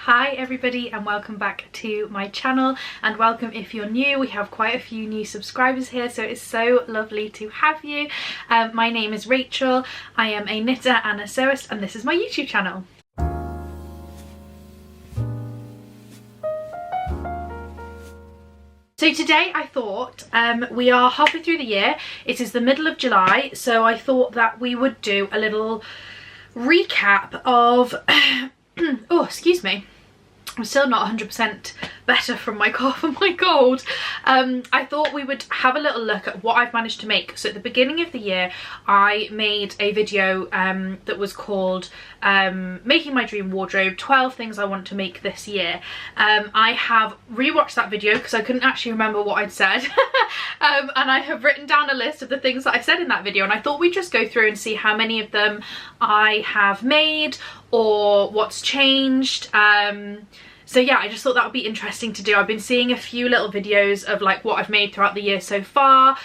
Hi everybody and welcome back to my channel, and welcome if you're new. We have quite a few new subscribers here, so it's so lovely to have you. My name is Rachel, I am a knitter and a sewist, and this is my YouTube channel. So today I thought, we are halfway through the year, it is the middle of July, so I thought that we would do a little recap of oh, excuse me, I'm still not 100% better from my cough and my cold. I thought we would have a little look at what I've managed to make. So at the beginning of the year I made a video that was called Making My Dream Wardrobe, 12 Things I Want to Make This Year. I have rewatched that video because I couldn't actually remember what I'd said. And I have written down a list of the things that I said in that video, and I thought we'd just go through and see how many of them I have made or what's changed. So yeah, I just thought that would be interesting to do. I've been seeing a few little videos of like what I've made throughout the year so far,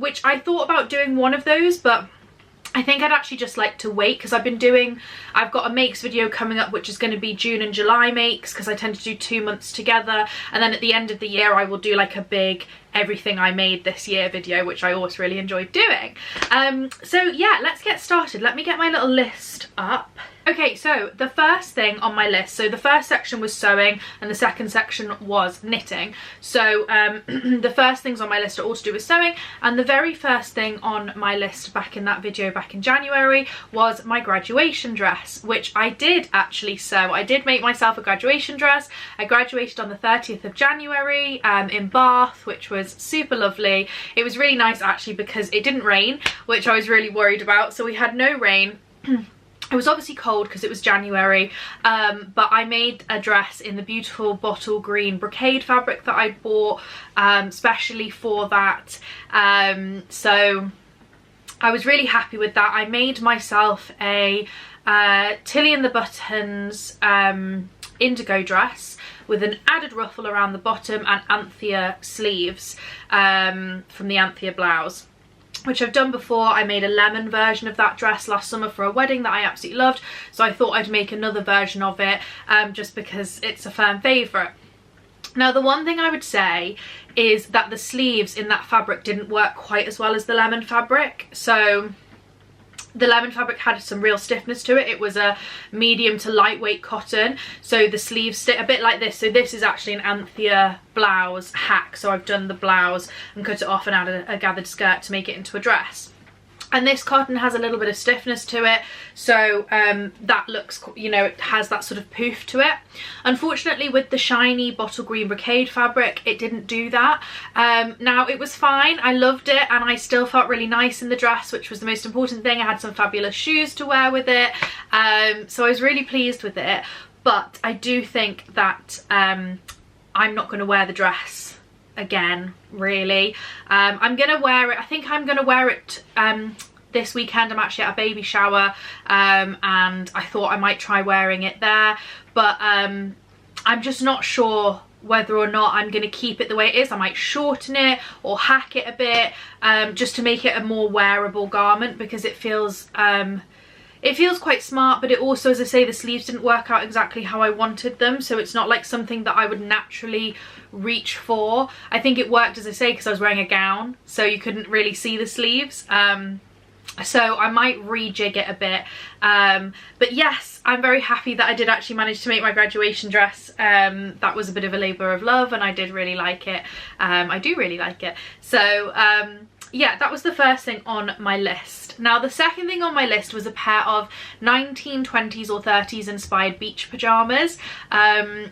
which I thought about doing one of those, but I think I'd actually just like to wait because I've got a makes video coming up which is going to be June and July makes, because I tend to do 2 months together, and then at the end of the year I will do like a big everything I made this year video, which I always really enjoyed doing. So yeah, let's get started. Let me get my little list up. Okay, so the first thing on my list, so the first section was sewing and the second section was knitting. So the first things on my list are all to do with sewing, and the very first thing on my list back in that video back in January was my graduation dress, which I did actually sew. I did make myself a graduation dress. I graduated on the 30th of January in Bath, which was super lovely. It was really nice actually because it didn't rain, which I was really worried about, so we had no rain. It was obviously cold because it was January, but I made a dress in the beautiful bottle green brocade fabric that I bought specially for that. So I was really happy with that. I made myself a Tilly and the Buttons indigo dress with an added ruffle around the bottom and Anthea sleeves from the Anthea blouse, which I've done before. I made a lemon version of that dress last summer for a wedding that I absolutely loved, so I thought I'd make another version of it just because it's a firm favourite. Now the one thing I would say is that the sleeves in that fabric didn't work quite as well as the lemon fabric. So the lemon fabric had some real stiffness to it. It was a medium to lightweight cotton, so the sleeves sit a bit like this. So this is actually an Anthea blouse hack, so I've done the blouse and cut it off and added a gathered skirt to make it into a dress. And this cotton has a little bit of stiffness to it, so that looks, you know, it has that sort of poof to it. Unfortunately with the shiny bottle green brocade fabric it didn't do that. Now it was fine, I loved it, and I still felt really nice in the dress, which was the most important thing. I had some fabulous shoes to wear with it, so I was really pleased with it. But I do think that I'm not going to wear the dress again, really. I'm gonna wear it, I think I'm gonna wear it this weekend. I'm actually at a baby shower, and I thought I might try wearing it there, but I'm just not sure whether or not I'm gonna keep it the way it is. I might shorten it or hack it a bit, just to make it a more wearable garment, because it feels quite smart, but it also, as I say, the sleeves didn't work out exactly how I wanted them, so it's not like something that I would naturally reach for. I think it worked, as I say, because I was wearing a gown, so you couldn't really see the sleeves. So I might rejig it a bit, but yes, I'm very happy that I did actually manage to make my graduation dress. That was a bit of a labour of love, and I did really like it. I do really like it. So yeah, that was the first thing on my list. Now the second thing on my list was a pair of 1920s or 30s inspired beach pajamas,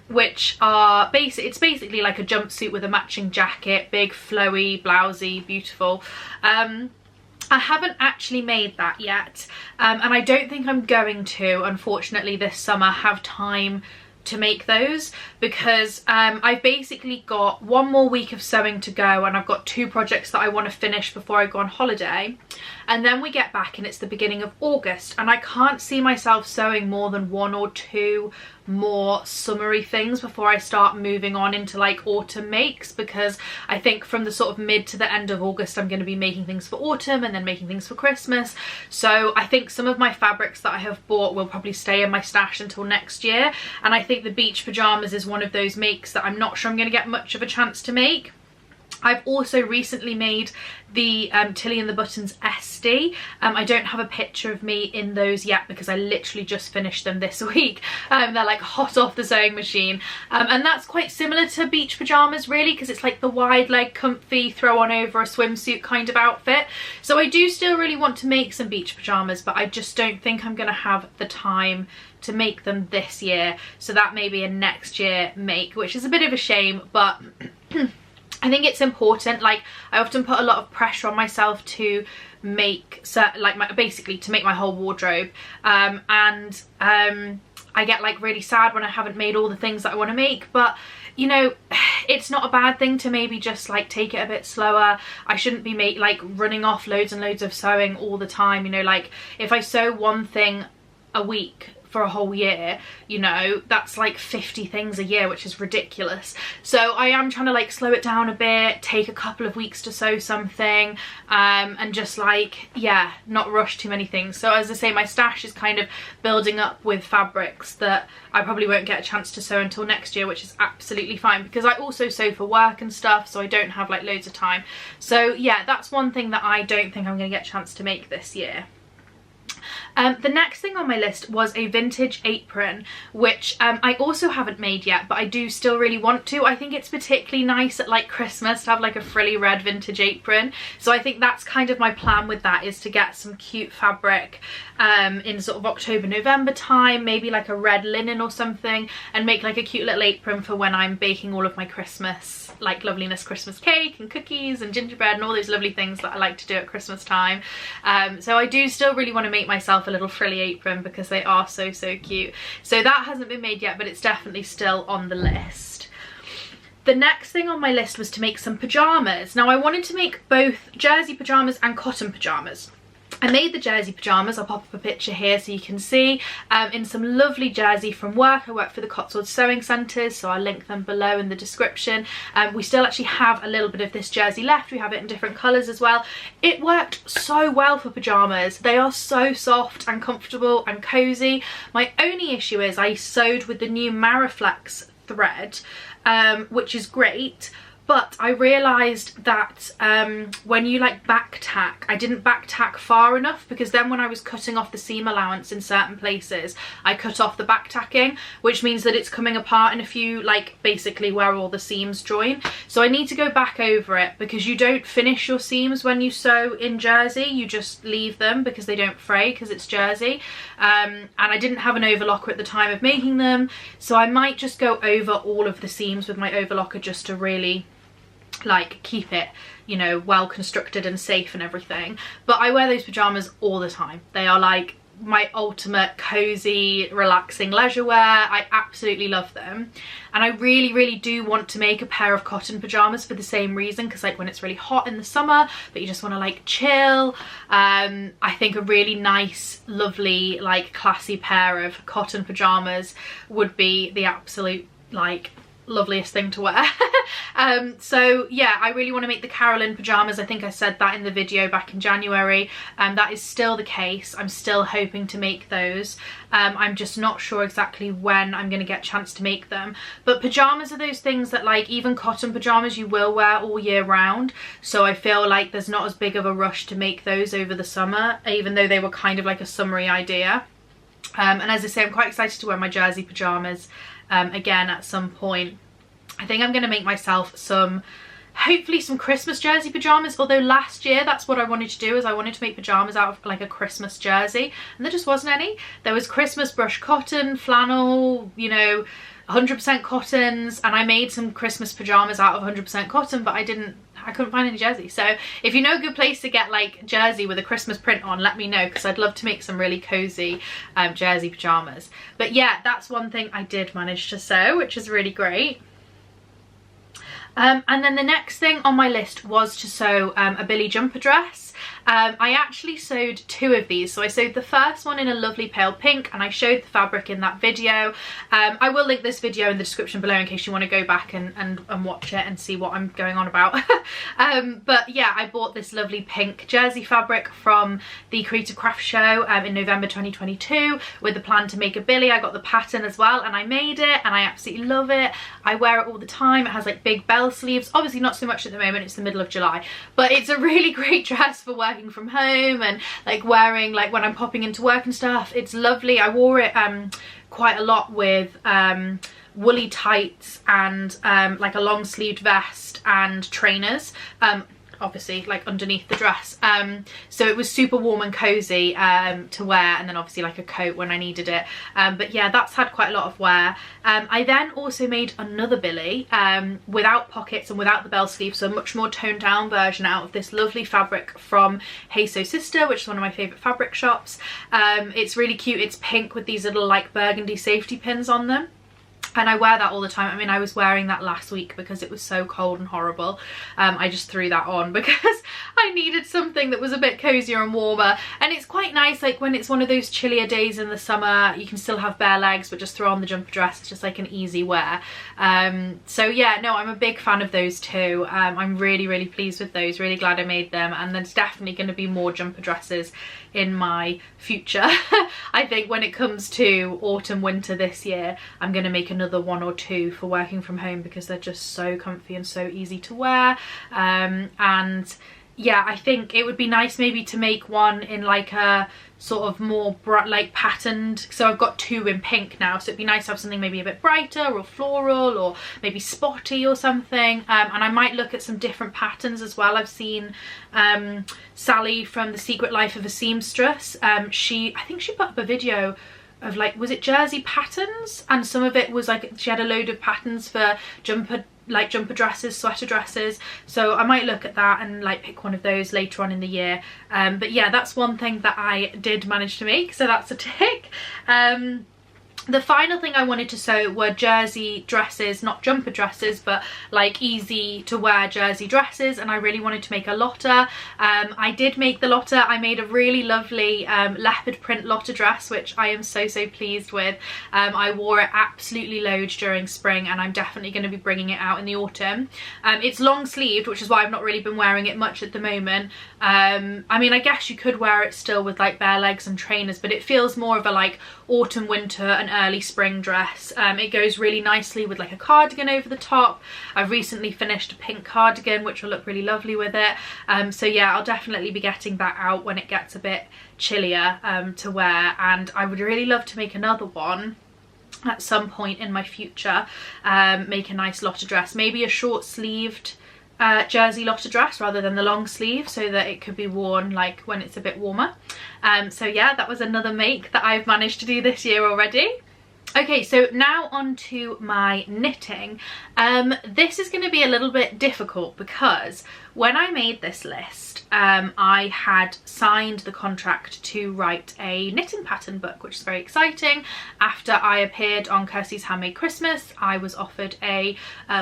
which are it's basically like a jumpsuit with a matching jacket, big flowy blousey, beautiful. I haven't actually made that yet, and I don't think I'm going to, unfortunately, this summer have time to make those, because I've basically got one more week of sewing to go, and I've got 2 projects that I want to finish before I go on holiday. And then we get back and it's the beginning of August, and I can't see myself sewing more than 1 or 2 more summery things before I start moving on into like autumn makes, because I think from the sort of mid to the end of August I'm going to be making things for autumn and then making things for Christmas. So I think some of my fabrics that I have bought will probably stay in my stash until next year, and I think the beach pajamas is one of those makes that I'm not sure I'm going to get much of a chance to make. I've also recently made the Tilly and the Buttons SD. I don't have a picture of me in those yet because I literally just finished them this week. They're like hot off the sewing machine. And that's quite similar to beach pajamas really, because it's like the wide leg, comfy, throw on over a swimsuit kind of outfit. So I do still really want to make some beach pajamas, but I just don't think I'm going to have the time to make them this year. So that may be a next year make, which is a bit of a shame, but I think it's important. Like, I often put a lot of pressure on myself to make basically to make my whole wardrobe, and I get like really sad when I haven't made all the things that I want to make. But you know, it's not a bad thing to maybe just like take it a bit slower. I shouldn't be running off loads and loads of sewing all the time. You know, like if I sew one thing a week for a whole year, you know, that's like 50 things a year, which is ridiculous. So I am trying to like slow it down a bit, take a couple of weeks to sew something, and just like, yeah, not rush too many things. So as I say, my stash is kind of building up with fabrics that I probably won't get a chance to sew until next year, which is absolutely fine because I also sew for work and stuff, so I don't have like loads of time. So yeah, that's one thing that I don't think I'm going to get a chance to make this year. The next thing on my list was a vintage apron, which I also haven't made yet, but I do still really want to. I think it's particularly nice at like Christmas to have like a frilly red vintage apron. So I think that's kind of my plan with that, is to get some cute fabric in sort of October, November time, maybe like a red linen or something, and make like a cute little apron for when I'm baking all of my Christmas, like loveliness Christmas cake and cookies and gingerbread and all those lovely things that I like to do at Christmas time. So I do still really want to make myself a little frilly apron because they are so cute. So that hasn't been made yet, but it's definitely still on the list. The next thing on my list was to make some pajamas. Now I wanted to make both jersey pajamas and cotton pajamas. I made the jersey pajamas, I'll pop up a picture here so you can see, in some lovely jersey from work. I work for the Cotswold Sewing Centres, so I'll link them below in the description. We still actually have a little bit of this jersey left. We have it in different colours as well. It worked so well for pajamas. They are so soft and comfortable and cosy. My only issue is I sewed with the new Mariflex thread, which is great. But I realised that when you like back tack, I didn't back tack far enough, because then when I was cutting off the seam allowance in certain places, I cut off the back tacking, which means that it's coming apart in a few, like basically where all the seams join. So I need to go back over it, because you don't finish your seams when you sew in jersey, you just leave them because they don't fray because it's jersey. And I didn't have an overlocker at the time of making them, so I might just go over all of the seams with my overlocker just to really like keep it, you know, well constructed and safe and everything. But I wear those pajamas all the time. They are like my ultimate cozy, relaxing leisure wear. I absolutely love them, and I really do want to make a pair of cotton pajamas for the same reason, because like when it's really hot in the summer but you just want to like chill, I think a really nice, lovely, like classy pair of cotton pajamas would be the absolute like loveliest thing to wear. So yeah, I really want to make the Carolyn pajamas. I think I said that in the video back in January, and that is still the case. I'm still hoping to make those. I'm just not sure exactly when I'm going to get a chance to make them. But pajamas are those things that, like, even cotton pajamas you will wear all year round, so I feel like there's not as big of a rush to make those over the summer, even though they were kind of like a summery idea. And as I say, I'm quite excited to wear my jersey pajamas again at some point. I think I'm going to make myself hopefully some Christmas jersey pajamas, although last year that's what I wanted to do, is I wanted to make pajamas out of like a Christmas jersey, and there just wasn't any. There was Christmas brush cotton, flannel, you know, 100% cottons, and I made some Christmas pajamas out of 100% cotton, but I couldn't find any jersey. So if you know a good place to get like jersey with a Christmas print on, let me know, because I'd love to make some really cozy jersey pajamas. But yeah, that's one thing I did manage to sew, which is really great. And then the next thing on my list was to sew a Billy jumper dress. I actually sewed 2 of these. So I sewed the first one in a lovely pale pink, and I showed the fabric in that video. I will link this video in the description below in case you want to go back and watch it and see what I'm going on about. But yeah, I bought this lovely pink jersey fabric from the Creative Craft Show in November 2022 with the plan to make a Billy. I got the pattern as well, and I made it, and I absolutely love it. I wear it all the time. It has like big bell sleeves, obviously not so much at the moment, it's the middle of July, but it's a really great dress for working from home and like wearing like when I'm popping into work and stuff. It's lovely. I wore it quite a lot with woolly tights and like a long sleeved vest and trainers, obviously like underneath the dress, so it was super warm and cozy to wear, and then obviously like a coat when I needed it. But yeah, that's had quite a lot of wear. I then also made another Billy without pockets and without the bell sleeve, so a much more toned down version out of this lovely fabric from Hey Sew Sister, which is one of my favourite fabric shops. It's really cute. It's pink with these little like burgundy safety pins on them. And I wear that all the time. I mean, I was wearing that last week because it was so cold and horrible. I just threw that on because I needed something that was a bit cozier and warmer. And it's quite nice, like when it's one of those chillier days in the summer, you can still have bare legs, but just throw on the jumper dress. It's just like an easy wear. So yeah, no, I'm a big fan of those too. I'm really, really pleased with those. Really glad I made them. And there's definitely going to be more jumper dresses in my future. I think when it comes to autumn, winter this year, I'm going to make another 1 or 2 for working from home because they're just so comfy and so easy to wear. And yeah, I think it would be nice maybe to make one in like a sort of more bright, like patterned. So I've got 2 in pink now, so it'd be nice to have something maybe a bit brighter or floral or maybe spotty or something. And I might look at some different patterns as well. I've seen Sally from The Secret Life of a Seamstress. I think she put up a video of like, was it jersey patterns, and some of it was like she had a load of patterns for jumper dresses, sweater dresses, so I might look at that and like pick one of those later on in the year. But yeah, that's one thing that I did manage to make, so that's a tick. The final thing I wanted to sew were jersey dresses, not jumper dresses, but like easy to wear jersey dresses, and I really wanted to make a lotta. I did make the lotta. I made a really lovely leopard print lotta dress, which I am so pleased with. I wore it absolutely loads during spring, and I'm definitely going to be bringing it out in the autumn. It's long sleeved, which is why I've not really been wearing it much at the moment. I mean, I guess you could wear it still with like bare legs and trainers, but it feels more of a like autumn, winter and early spring dress. It goes really nicely with like a cardigan over the top. I've recently finished a pink cardigan which will look really lovely with it. So yeah, I'll definitely be getting that out when it gets a bit chillier to wear, and I would really love to make another one at some point in my future. Make a nice lotta dress, maybe a short sleeved jersey lotta dress rather than the long sleeve, so that it could be worn like when it's a bit warmer. So yeah, that was another make that I've managed to do this year already. Okay, so now on to my knitting. This is going to be a little bit difficult because when I made this list, I had signed the contract to write a knitting pattern book, which is very exciting. After I appeared on Kirsty's Handmade Christmas, I was offered a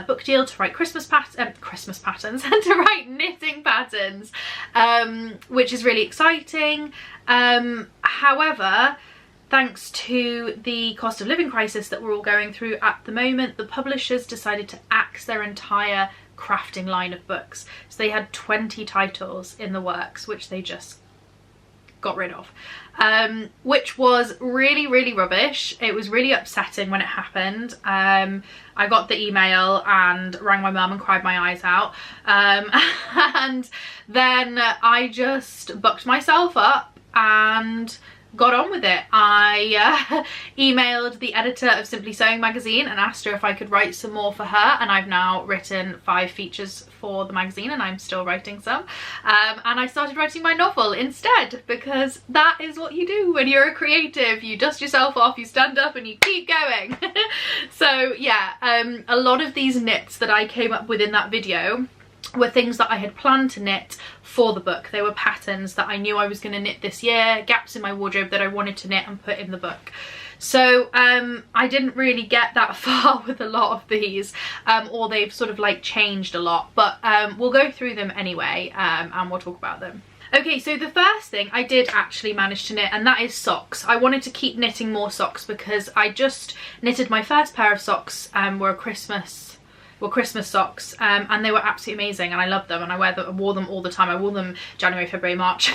book deal to write Christmas patterns and to write knitting patterns, which is really exciting. However, thanks to the cost of living crisis that we're all going through at the moment, the publishers decided to axe their entire crafting line of books. So they had 20 titles in the works, which they just got rid of, which was really rubbish. It was really upsetting when it happened. I got the email and rang my mum and cried my eyes out, and then I just bucked myself up and got on with it. I emailed the editor of Simply Sewing magazine and asked her if I could write some more for her, and I've now written 5 features for the magazine, and I'm still writing some. And I started writing my novel instead, because that is what you do when you're a creative. You dust yourself off, you stand up and you keep going. So yeah, a lot of these knits that I came up with in that video were things that I had planned to knit for the book. They were patterns that I knew I was going to knit this year, gaps in my wardrobe that I wanted to knit and put in the book. So I didn't really get that far with a lot of these, or they've sort of like changed a lot, but we'll go through them anyway, and we'll talk about them. Okay, so the first thing I did actually manage to knit, and that is socks. I wanted to keep knitting more socks because I just knitted my first pair of socks, were Christmas socks, and they were absolutely amazing, and I love them, and I wore them all the time. I wore them January, February, March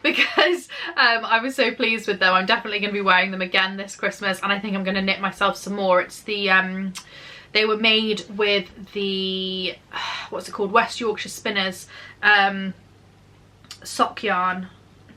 because I was so pleased with them. I'm definitely going to be wearing them again this Christmas, and I think I'm going to knit myself some more. It's the they were made with the what's it called, West Yorkshire Spinners sock yarn.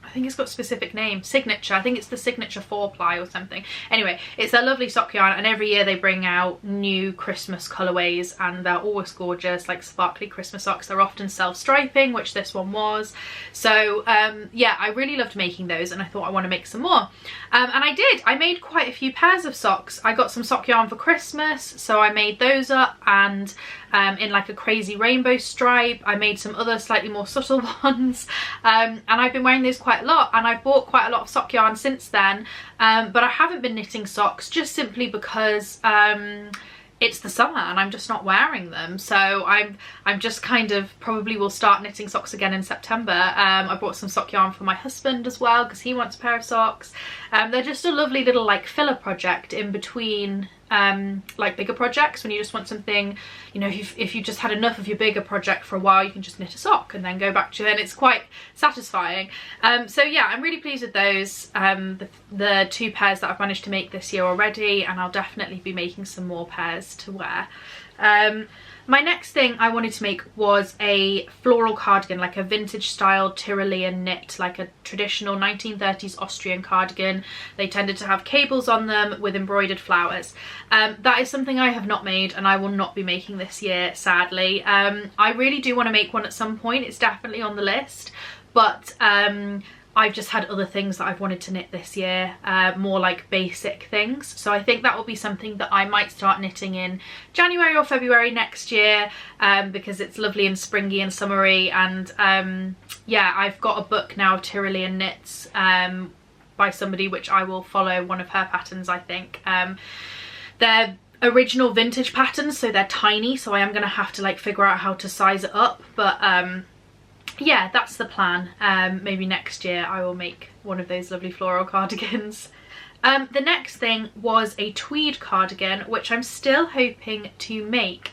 I think it's got a specific name, Signature. I think it's the Signature 4-ply or something. Anyway, it's a lovely sock yarn, and every year they bring out new Christmas colourways, and they're always gorgeous, like sparkly Christmas socks. They're often self-striping, which this one was. So yeah, I really loved making those, and I thought I want to make some more. And I did. I made quite a few pairs of socks. I got some sock yarn for Christmas, so I made those up, and in like a crazy rainbow stripe. I made some other slightly more subtle ones, and I've been wearing those quite a lot, and I've bought quite a lot of sock yarn since then, but I haven't been knitting socks just simply because it's the summer and I'm just not wearing them. So I'm just kind of probably will start knitting socks again in September. I bought some sock yarn for my husband as well because he wants a pair of socks. They're just a lovely little like filler project in between like bigger projects, when you just want something, you know, if you just had enough of your bigger project for a while, you can just knit a sock and then go back to it, and it's quite satisfying. So yeah, I'm really pleased with those, the 2 pairs that I've managed to make this year already, and I'll definitely be making some more pairs to wear. My next thing I wanted to make was a floral cardigan, like a vintage style Tyrolean knit, like a traditional 1930s Austrian cardigan. They tended to have cables on them with embroidered flowers. That is something I have not made, and I will not be making this year, sadly. I really do want to make one at some point. It's definitely on the list, but I've just had other things that I've wanted to knit this year, more like basic things. So I think that will be something that I might start knitting in January or February next year, because it's lovely and springy and summery. And yeah, I've got a book now of Tyrolean knits by somebody, which I will follow one of her patterns, I think. They're original vintage patterns, so they're tiny, so I am going to have to like figure out how to size it up, but yeah, that's the plan. Maybe next year I will make one of those lovely floral cardigans. The next thing was a tweed cardigan, which I'm still hoping to make.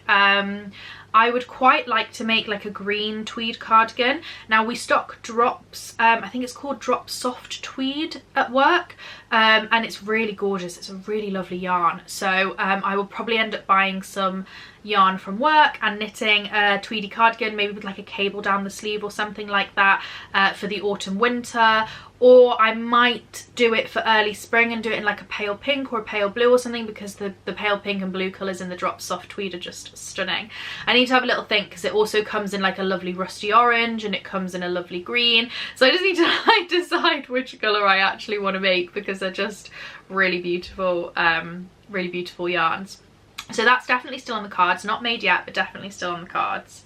I would quite like to make like a green tweed cardigan. Now we stock Drops, I think it's called Drop Soft Tweed at work, and it's really gorgeous. It's a really lovely yarn. So I will probably end up buying some yarn from work and knitting a tweedy cardigan, maybe with like a cable down the sleeve or something like that, for the autumn winter. Or I might do it for early spring and do it in like a pale pink or a pale blue or something, because the pale pink and blue colours in the Drop Soft Tweed are just stunning. I need to have a little think, because it also comes in like a lovely rusty orange and it comes in a lovely green. So I just need to like decide which colour I actually want to make, because they're just really beautiful yarns. So that's definitely still on the cards. Not made yet, but definitely still on the cards.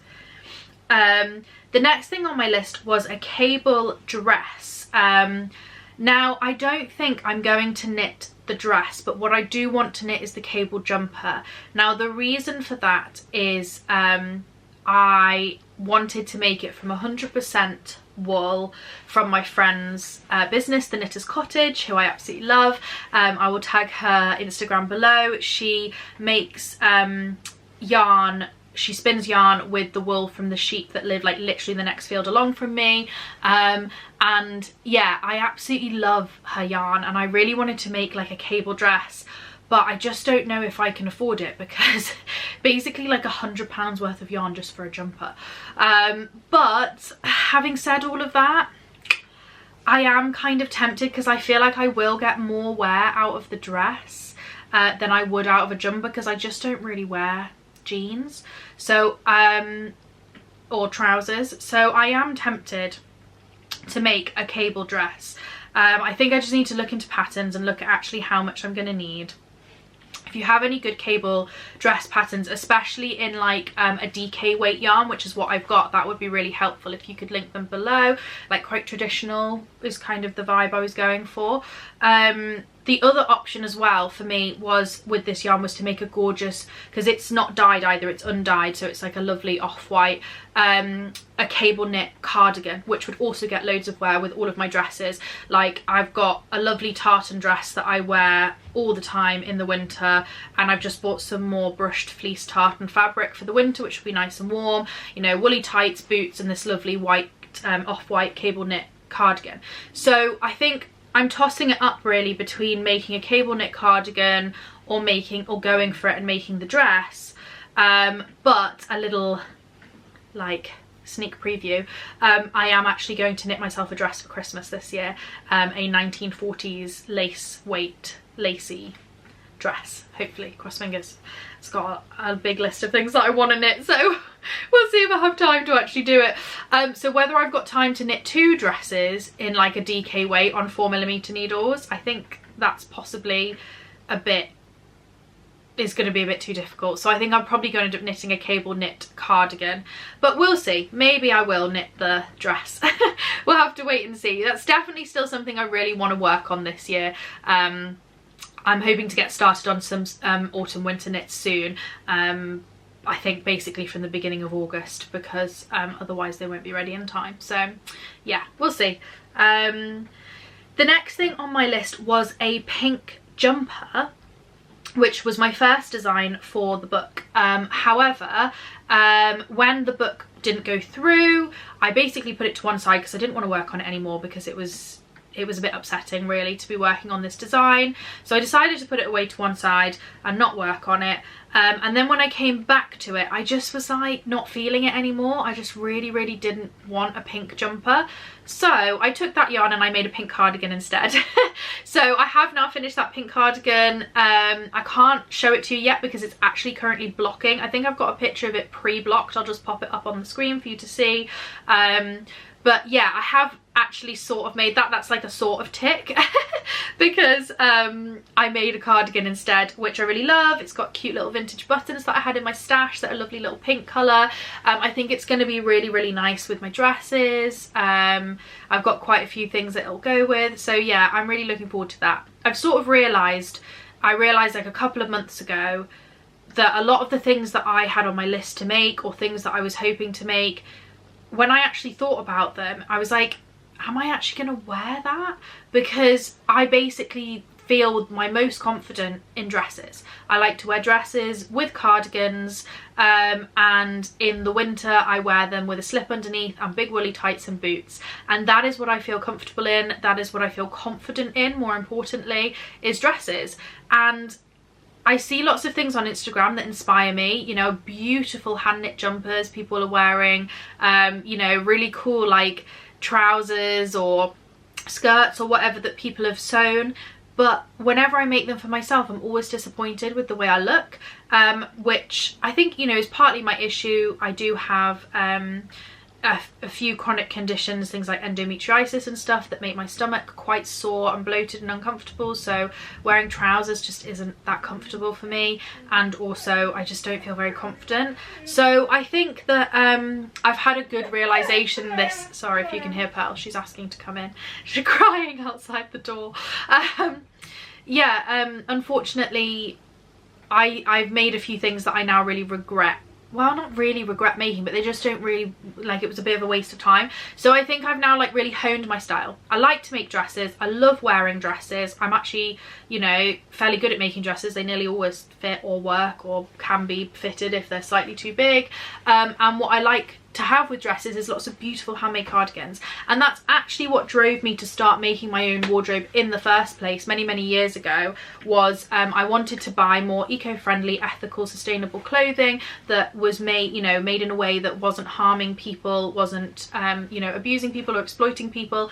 The next thing on my list was a cable dress. Now I don't think I'm going to knit the dress, but what I do want to knit is the cable jumper. Now the reason for that is I wanted to make it from 100% wool from my friend's business, the Knitter's Cottage, who I absolutely love. I will tag her Instagram below. She makes yarn. She spins yarn with the wool from the sheep that live like literally the next field along from me, and yeah, I absolutely love her yarn, and I really wanted to make like a cable dress, but I just don't know if I can afford it, because basically like £100 worth of yarn just for a jumper. But having said all of that, I am kind of tempted, because I feel like I will get more wear out of the dress than I would out of a jumper, because I just don't really wear jeans, so or trousers, so I am tempted to make a cable dress. I think I just need to look into patterns and look at actually how much I'm going to need. If you have any good cable dress patterns, especially in like a DK weight yarn, which is what I've got, that would be really helpful if you could link them below. Like quite traditional is kind of the vibe I was going for. the other option as well for me was with this yarn was to make a gorgeous, because it's not dyed either, it's undyed, so it's like a lovely off-white, a cable knit cardigan, which would also get loads of wear with all of my dresses. Like, I've got a lovely tartan dress that I wear all the time in the winter, and I've just bought some more brushed fleece tartan fabric for the winter, which will be nice and warm, you know, woolly tights, boots, and this lovely white off-white cable knit cardigan. So I think I'm tossing it up really between making a cable knit cardigan or going for it and making the dress. But a little like sneak preview, I am actually going to knit myself a dress for Christmas this year, a 1940s lace weight lacy dress, hopefully, cross fingers. It's got a big list of things that I want to knit, so we'll see if I have time to actually do it. So whether I've got time to knit 2 dresses in like a DK weight on 4mm needles, I think that's possibly is going to be a bit too difficult. So I think I'm probably going to end up knitting a cable knit cardigan, but we'll see. Maybe I will knit the dress. We'll have to wait and see. That's definitely still something I really want to work on this year. I'm hoping to get started on some autumn winter knits soon. I think basically from the beginning of August, because otherwise they won't be ready in time. So yeah, we'll see. The next thing on my list was a pink jumper, which was my first design for the book. However, when the book didn't go through, I basically put it to one side because I didn't want to work on it anymore, because it was a bit upsetting really to be working on this design. So I decided to put it away to one side and not work on it. And then when I came back to it, I just was like not feeling it anymore. I just really didn't want a pink jumper. So I took that yarn and I made a pink cardigan instead. So I have now finished that pink cardigan. I can't show it to you yet because it's actually currently blocking. I think I've got a picture of it pre-blocked. I'll just pop it up on the screen for you to see. But yeah, I have actually sort of made that. That's like a sort of tick because I made a cardigan instead, which I really love. It's got cute little vintage buttons that I had in my stash that are a lovely little pink colour. I think it's going to be really nice with my dresses. I've got quite a few things that it'll go with. So yeah, I'm really looking forward to that. I've sort of realised like a couple of months ago that a lot of the things that I had on my list to make, or things that I was hoping to make, when I actually thought about them, I was like, am I actually going to wear that? Because I basically feel my most confident in dresses. I like to wear dresses with cardigans, and in the winter I wear them with a slip underneath and big woolly tights and boots, and that is what I feel comfortable in. That is what I feel confident in, more importantly, is dresses. And I see lots of things on Instagram that inspire me, you know, beautiful hand knit jumpers people are wearing, you know, really cool like trousers or skirts or whatever that people have sewn. But whenever I make them for myself, I'm always disappointed with the way I look, which I think, you know, is partly my issue. I do have a few chronic conditions, things like endometriosis and stuff, that make my stomach quite sore and bloated and uncomfortable, so wearing trousers just isn't that comfortable for me, and also I just don't feel very confident. So I think that I've had a good realisation this, sorry if you can hear Pearl, she's asking to come in, she's crying outside the door. Unfortunately I've made a few things that I now really regret. Well, not really regret making, but they just don't really, like, it was a bit of a waste of time. So I think I've now like really honed my style. I like to make dresses. I love wearing dresses. I'm actually, you know, fairly good at making dresses. They nearly always fit or work, or can be fitted if they're slightly too big. And what I like to have with dresses is lots of beautiful handmade cardigans, and that's actually what drove me to start making my own wardrobe in the first place many years ago. Was I wanted to buy more eco-friendly, ethical, sustainable clothing that was made, you know, made in a way that wasn't harming people, wasn't you know, abusing people or exploiting people,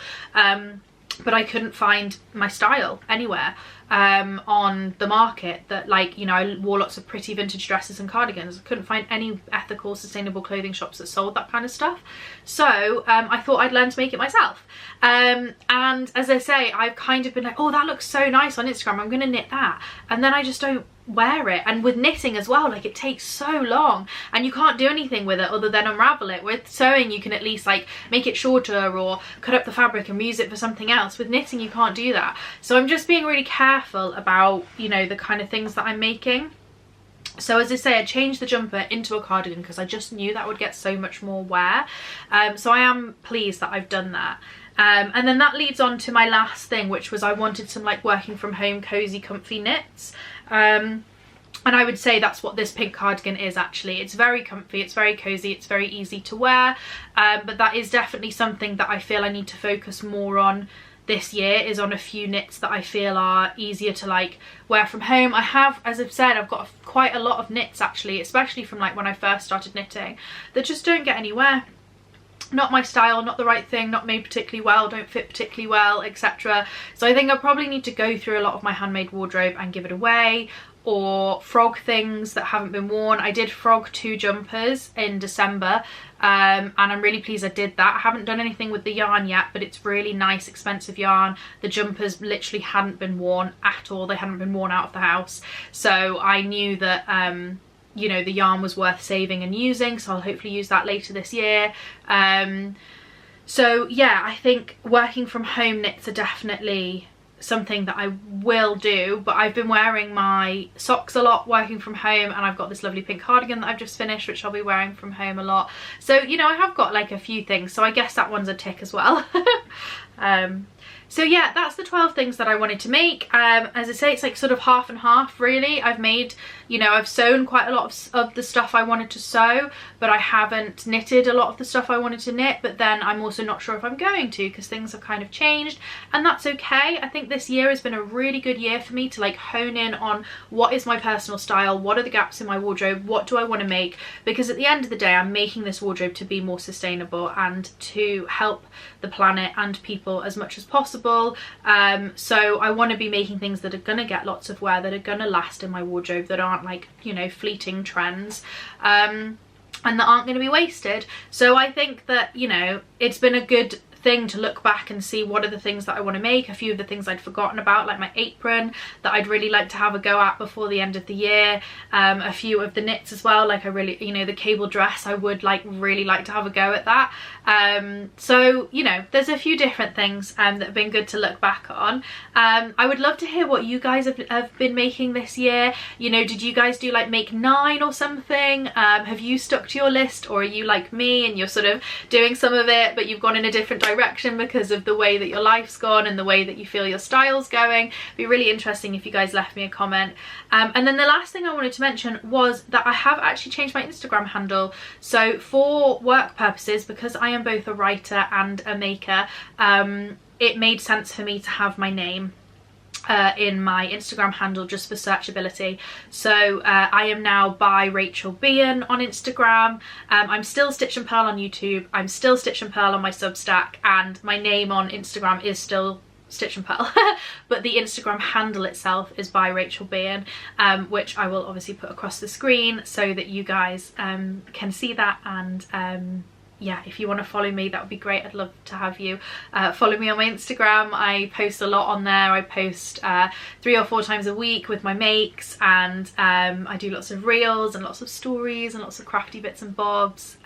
but I couldn't find my style anywhere on the market. That, like, you know, I wore lots of pretty vintage dresses and cardigans. I couldn't find any ethical, sustainable clothing shops that sold that kind of stuff. So I thought I'd learn to make it myself. And as I say, I've kind of been like, oh, that looks so nice on Instagram, I'm gonna knit that, and then I just don't wear it. And with knitting as well, like, it takes so long and you can't do anything with it other than unravel it. With sewing, you can at least like make it shorter or cut up the fabric and use it for something else. With knitting, you can't do that. So I'm just being really careful about, you know, the kind of things that I'm making. So as I say, I changed the jumper into a cardigan because I just knew that would get so much more wear. So I am pleased that I've done that. And then that leads on to my last thing, which was I wanted some like working from home cozy comfy knits. And I would say that's what this pink cardigan is actually. It's very comfy, it's very cozy, it's very easy to wear. But that is definitely something that I feel I need to focus more on this year, is on a few knits that I feel are easier to like wear from home. I have, as I've said, I've got quite a lot of knits actually, especially from like when I first started knitting, that just don't get anywhere. Not my style, not the right thing, not made particularly well, don't fit particularly well, etc. So I think I probably need to go through a lot of my handmade wardrobe and give it away, or frog things that haven't been worn. I did frog 2 jumpers in December, and I'm really pleased I did that. I haven't done anything with the yarn yet, but it's really nice, expensive yarn. The jumpers literally hadn't been worn at all. They hadn't been worn out of the house. So I knew that you know, the yarn was worth saving and using, so I'll hopefully use that later this year. So yeah, I think working from home knits are definitely something that I will do, but I've been wearing my socks a lot working from home, and I've got this lovely pink cardigan that I've just finished, which I'll be wearing from home a lot. So, you know, I have got like a few things, so I guess that one's a tick as well. So yeah, that's the 12 things that I wanted to make. As I say, it's like sort of half and half really. I've made, you know, I've sewn quite a lot of the stuff I wanted to sew, but I haven't knitted a lot of the stuff I wanted to knit. But then I'm also not sure if I'm going to, because things have kind of changed, and that's okay. I think this year has been a really good year for me to like hone in on what is my personal style, what are the gaps in my wardrobe, what do I want to make, because at the end of the day I'm making this wardrobe to be more sustainable and to help the planet and people as much as possible. So I want to be making things that are going to get lots of wear, that are going to last in my wardrobe, that aren't like, you know, fleeting trends, and that aren't going to be wasted. So I think that, you know, it's been a good thing to look back and see what are the things that I want to make. A few of the things I'd forgotten about, like my apron, that I'd really like to have a go at before the end of the year. A few of the knits as well, like I really, you know, the cable dress, I would like really like to have a go at that. So, you know, there's a few different things that have been good to look back on. I would love to hear what you guys have been making this year. You know, did you guys do like make 9 or something? Have you stuck to your list, or are you like me and you're sort of doing some of it but you've gone in a different direction because of the way that your life's gone and the way that you feel your style's going? It'd be really interesting if you guys left me a comment. And then the last thing I wanted to mention was that I have actually changed my Instagram handle. So for work purposes, because I am both a writer and a maker, it made sense for me to have my name in my Instagram handle just for searchability. So I am now by Rachel Bean on Instagram. I'm still Stitch and Pearl on YouTube. I'm still Stitch and Pearl on my Substack, and my name on Instagram is still Stitch and Pearl. But the Instagram handle itself is by Rachel Bean, which I will obviously put across the screen so that you guys can see that. And yeah, if you want to follow me, that would be great. I'd love to have you follow me on my Instagram. I post a lot on there. I post 3 or 4 times a week with my makes, and I do lots of reels and lots of stories and lots of crafty bits and bobs.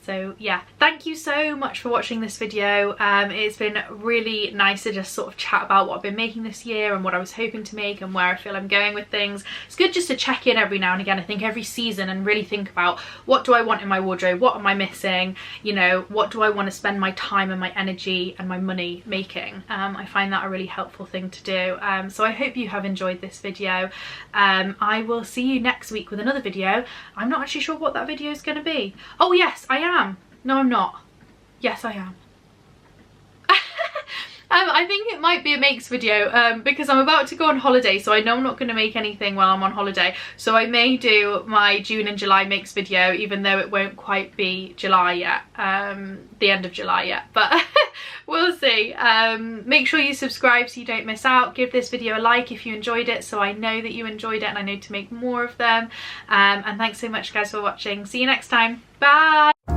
So yeah, thank you so much for watching this video. It's been really nice to just sort of chat about what I've been making this year and what I was hoping to make and where I feel I'm going with things. It's good just to check in every now and again, I think every season, and really think about, what do I want in my wardrobe, what am I missing, you know, what do I want to spend my time and my energy and my money making. I find that a really helpful thing to do. So I hope you have enjoyed this video. I will see you next week with another video. I'm not actually sure what that video is going to be. Oh yes, I am. No, I'm not. Yes, I am. I think it might be a makes video, because I'm about to go on holiday, so I know I'm not going to make anything while I'm on holiday. So I may do my June and July makes video, even though it won't quite be July yet, the end of July yet, but we'll see. Make sure you subscribe so you don't miss out. Give this video a like if you enjoyed it, so I know that you enjoyed it and I know to make more of them. And thanks so much guys for watching. See you next time. Bye!